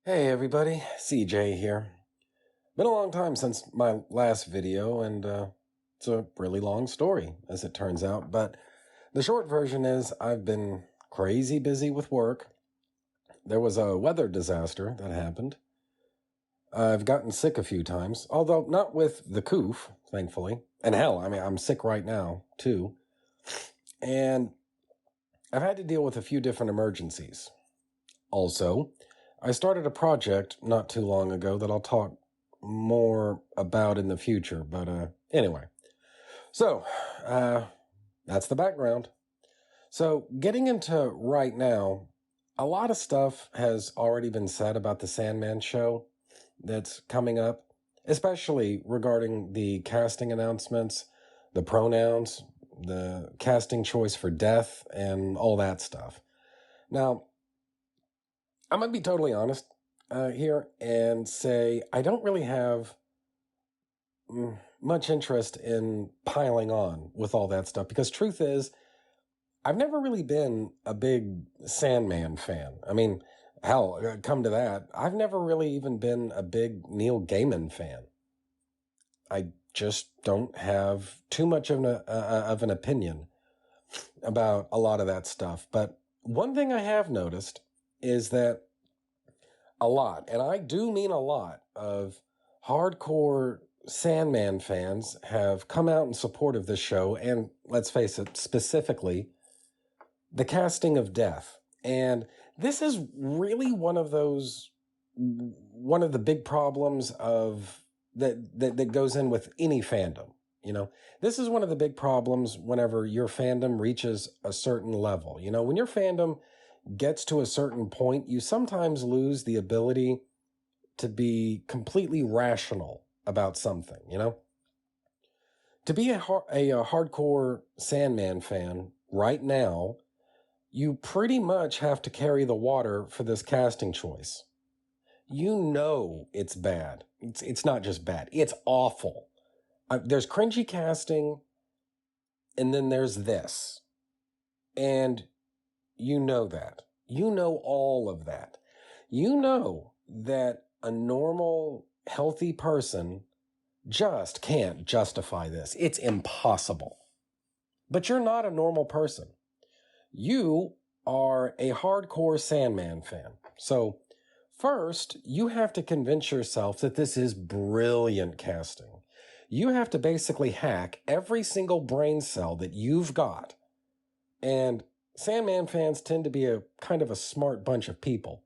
Hey everybody, CJ here. Been a long time since my last video, and it's a really long story, as it turns out. But the short version is I've been crazy busy with work. There was a weather disaster that happened. I've gotten sick a few times, although not with the coof, thankfully. And hell, I'm sick right now, too. And I've had to deal with a few different emergencies. Also, I started a project not too long ago that I'll talk more about in the future, but anyway. So, that's the background. So, getting into right now, a lot of stuff has already been said about the Sandman show that's coming up, especially regarding the casting announcements, the pronouns, the casting choice for death, and all that stuff. Now, I'm going to be totally honest here and say I don't really have much interest in piling on with all that stuff because truth is, I've never really been a big Sandman fan. I mean, hell, come to that, I've never really even been a big Neil Gaiman fan. I just don't have too much of an opinion about a lot of that stuff. But one thing I have noticed is that a lot, and I do mean a lot, of hardcore Sandman fans have come out in support of this show, and let's face it, specifically, the casting of death. And this is really one of the big problems of that goes in with any fandom. You know, this is one of the big problems whenever your fandom reaches a certain level. You know, when your fandom gets to a certain point, you sometimes lose the ability to be completely rational about something, you know? To be a hardcore Sandman fan right now, you pretty much have to carry the water for this casting choice. You know it's bad. It's not just bad. It's awful. There's cringy casting, and then there's this. And you know that. You know all of that. You know that a normal, healthy person just can't justify this. It's impossible. But you're not a normal person. You are a hardcore Sandman fan. So, first, you have to convince yourself that this is brilliant casting. You have to basically hack every single brain cell that you've got. And Sandman fans tend to be a kind of a smart bunch of people.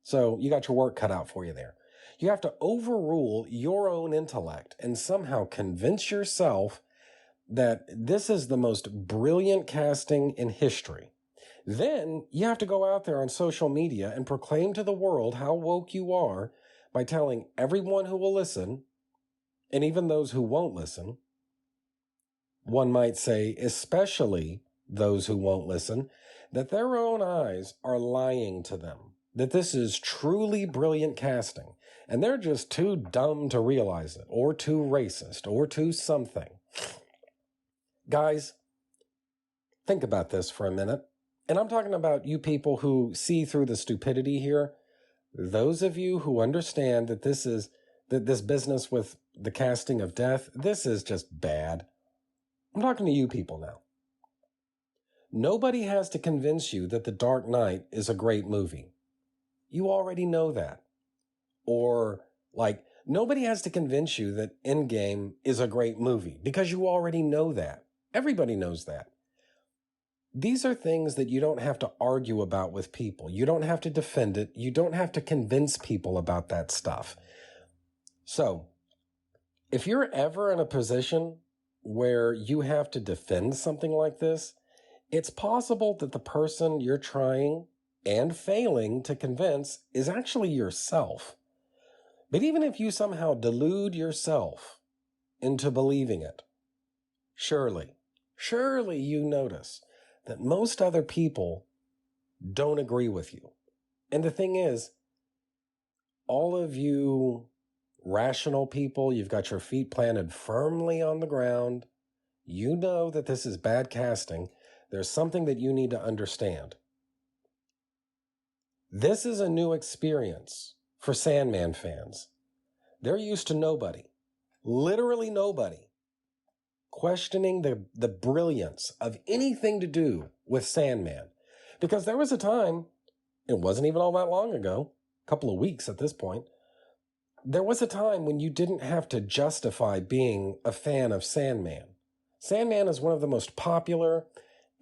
So you got your work cut out for you there. You have to overrule your own intellect and somehow convince yourself that this is the most brilliant casting in history. Then you have to go out there on social media and proclaim to the world how woke you are by telling everyone who will listen, and even those who won't listen, one might say especially those who won't listen, that their own eyes are lying to them, that this is truly brilliant casting, and they're just too dumb to realize it, or too racist, or too something. Guys, think about this for a minute. And I'm talking about you people who see through the stupidity here. Those of you who understand that this business with the casting of death, this is just bad. I'm talking to you people now. Nobody has to convince you that The Dark Knight is a great movie. You already know that. Or, nobody has to convince you that Endgame is a great movie because you already know that. Everybody knows that. These are things that you don't have to argue about with people. You don't have to defend it. You don't have to convince people about that stuff. So, if you're ever in a position where you have to defend something like this, it's possible that the person you're trying and failing to convince is actually yourself. But even if you somehow delude yourself into believing it, surely you notice that most other people don't agree with you. And the thing is, all of you rational people, you've got your feet planted firmly on the ground. You know that this is bad casting. There's something that you need to understand. This is a new experience for Sandman fans. They're used to nobody, literally nobody, questioning the brilliance of anything to do with Sandman. Because there was a time, it wasn't even all that long ago, a couple of weeks at this point, there was a time when you didn't have to justify being a fan of Sandman. Sandman is one of the most popular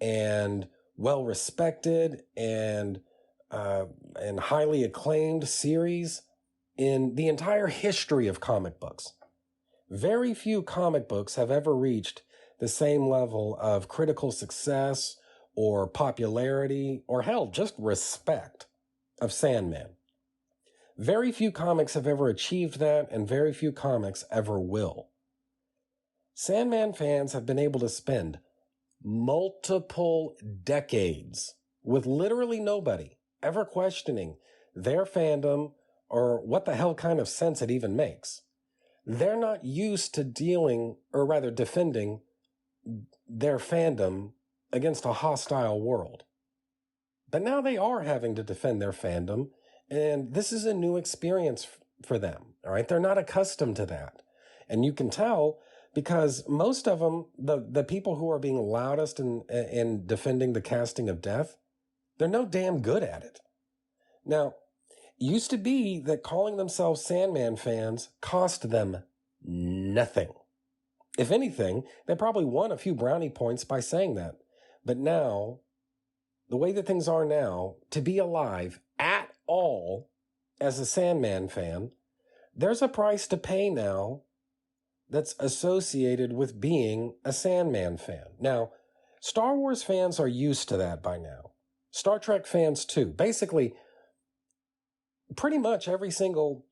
and well-respected and highly acclaimed series in the entire history of comic books. Very few comic books have ever reached the same level of critical success or popularity or hell, just respect of Sandman. Very few comics have ever achieved that, and very few comics ever will. Sandman fans have been able to spend multiple decades with literally nobody ever questioning their fandom or what the hell kind of sense it even makes. They're not used to dealing, or rather defending, their fandom against a hostile world. But now they are having to defend their fandom, and this is a new experience for them, all right? They're not accustomed to that. And you can tell because most of them, the people who are being loudest in defending the casting of Death, they're no damn good at it. Now, it used to be that calling themselves Sandman fans cost them nothing. If anything, they probably won a few brownie points by saying that. But now, the way that things are now, to be alive at all as a Sandman fan, there's a price to pay now that's associated with being a Sandman fan. Now, Star Wars fans are used to that by now. Star Trek fans too. Basically, pretty much every single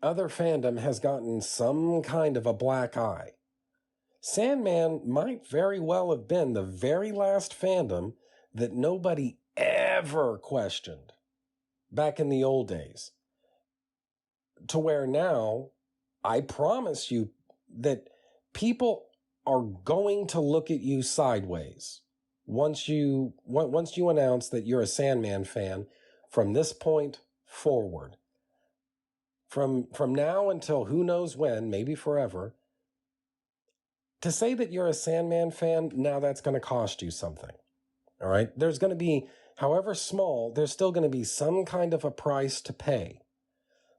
other fandom has gotten some kind of a black eye. Sandman might very well have been the very last fandom that nobody ever questioned back in the old days. To where now, I promise you that people are going to look at you sideways once you announce that you're a Sandman fan from this point forward. From now until who knows when, maybe forever, to say that you're a Sandman fan, now that's going to cost you something. All right? There's going to be, however small, there's still going to be some kind of a price to pay.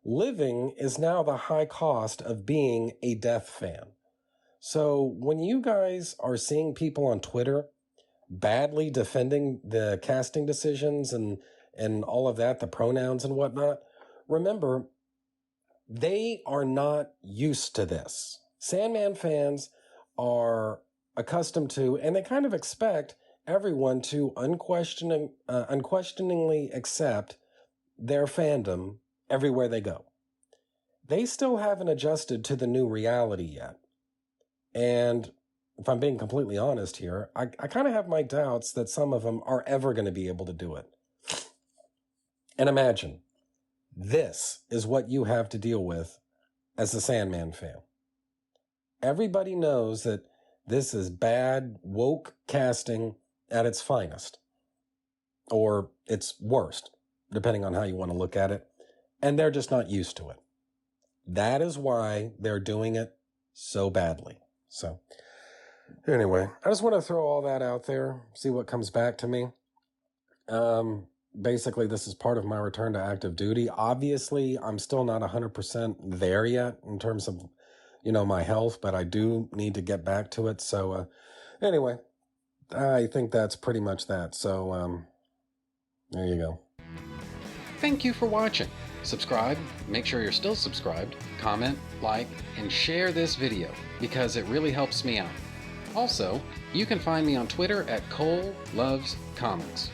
Living is now the high cost of being a Death fan. So when you guys are seeing people on Twitter badly defending the casting decisions and all of that, the pronouns and whatnot, remember, they are not used to this. Sandman fans are accustomed to, and they kind of expect everyone to unquestioningly accept their fandom everywhere they go. They still haven't adjusted to the new reality yet. And if I'm being completely honest here, I kind of have my doubts that some of them are ever going to be able to do it. And imagine, this is what you have to deal with as a Sandman fan. Everybody knows that this is bad, woke casting at its finest. Or its worst, depending on how you want to look at it. And they're just not used to it. That is why they're doing it so badly. So, anyway, I just want to throw all that out there, see what comes back to me. Basically, this is part of my return to active duty. Obviously, I'm still not 100% there yet in terms of, my health, but I do need to get back to it. So, anyway, I think that's pretty much that. So, there you go. Thank you for watching. Subscribe, make sure you're still subscribed, comment, like, and share this video because it really helps me out. Also, you can find me on Twitter at Cole Loves Comics.